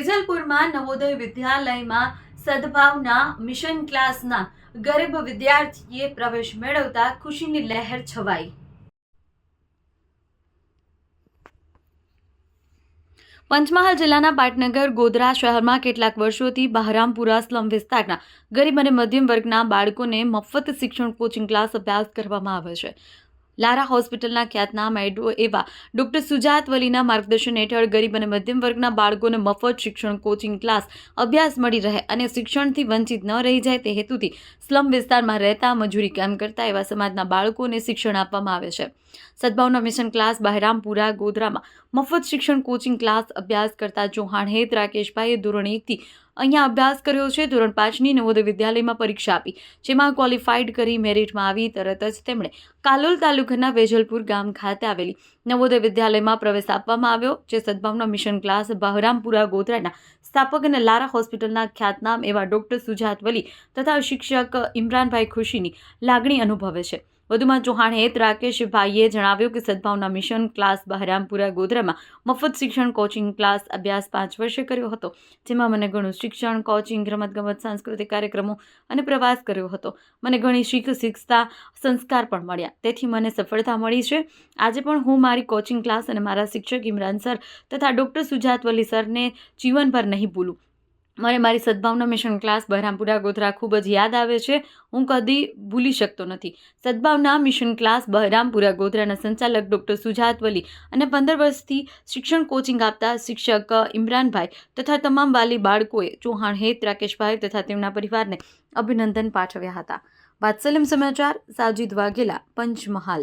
વેજલપુરમાં નવોદય વિદ્યાલયમાં સદભાવના મિશન ક્લાસના ગરીબ વિદ્યાર્થીએ પ્રવેશ મેળવતા ખુશીની લહેર છવાઈ। પંચમહાલ જિલ્લાના પાટનગર ગોધરા શહેરમાં કેટલાક વર્ષોથી બહરામપુરા સ્લમ વિસ્તારના ગરીબ અને મધ્યમ વર્ગના બાળકોને મફત શિક્ષણ કોચિંગ ક્લાસ અભ્યાસ કરવામાં આવે છે। લારા હોસ્પિટલના ખ્યાતનામ એવા ડોક્ટર સુજાત વલીના માર્ગદર્શન હેઠળ ગરીબ અને મધ્યમ વર્ગના બાળકોને મફત શિક્ષણ કોચિંગ ક્લાસ અભ્યાસ મળી રહે અને શિક્ષણથી વંચિત ન રહી જાય તે હેતુથી સ્લમ વિસ્તારમાં રહેતા મજૂરી કામ કરતા એવા સમાજના બાળકોને શિક્ષણ આપવામાં આવે છે। સદભાવના મિશન ક્લાસ બહરામપુરા ગોધરામાં મફત શિક્ષણ કોચિંગ ક્લાસ અભ્યાસ કરતા ચૌહાણ હેત રાકેશભાઈએ ધોરણ 1 થી અહીંયા અભ્યાસ કર્યો છે। ધોરણ 5ની નવોદય વિદ્યાલયમાં પરીક્ષા આપી, જેમાં ક્વોલિફાઈડ કરી મેરિટમાં આવી તરત જ તેમણે કાલોલ તાલુકાના વેજલપુર ગામ ખાતે આવેલી નવોદય વિદ્યાલયમાં પ્રવેશ આપવામાં આવ્યો, જે સદભાવના મિશન ક્લાસ બહરામપુરા ગોધરાના સ્થાપક અને લારા હોસ્પિટલના ખ્યાતનામ એવા ડોક્ટર સુજાત વલી તથા શિક્ષક ઇમરાનભાઈ ખુશીની લાગણી અનુભવે છે। વધુમાં ચૌહાણ હેત રાકેશભાઈએ જણાવ્યું કે સદભાવના મિશન ક્લાસ બહરામપુરા ગોધરામાં મફત શિક્ષણ કોચિંગ ક્લાસ અભ્યાસ 5 વર્ષે કર્યો હતો, જેમાં મને ઘણું શિક્ષણ, કોચિંગ, રમતગમત, સાંસ્કૃતિક કાર્યક્રમો અને પ્રવાસ કર્યો હતો। મને ઘણી શીખતા સંસ્કાર પણ મળ્યા, તેથી મને સફળતા મળી છે। આજે પણ હું મારી કોચિંગ ક્લાસ અને મારા શિક્ષક ઇમરાન સર તથા ડોક્ટર સુજાત વલી સરને જીવનભર નહીં ભૂલું। મને મારી સદભાવના મિશન ક્લાસ બહરામપુરા ગોધરા ખૂબ જ યાદ આવે છે, હું કદી ભૂલી શકતો નથી। સદભાવના મિશન ક્લાસ બહરામપુરા ગોધરાના સંચાલક ડોક્ટર સુજાત વલી અને 15 વર્ષથી શિક્ષણ કોચિંગ આપતા શિક્ષક ઇમરાનભાઈ તથા તમામ વાલી બાળકોએ ચૌહાણ હેત રાકેશભાઈ તથા તેમના પરિવારને અભિનંદન પાઠવ્યા હતા। વાત્સલ્યમ સમાચાર, સાજીદ વાઘેલા, પંચમહાલ।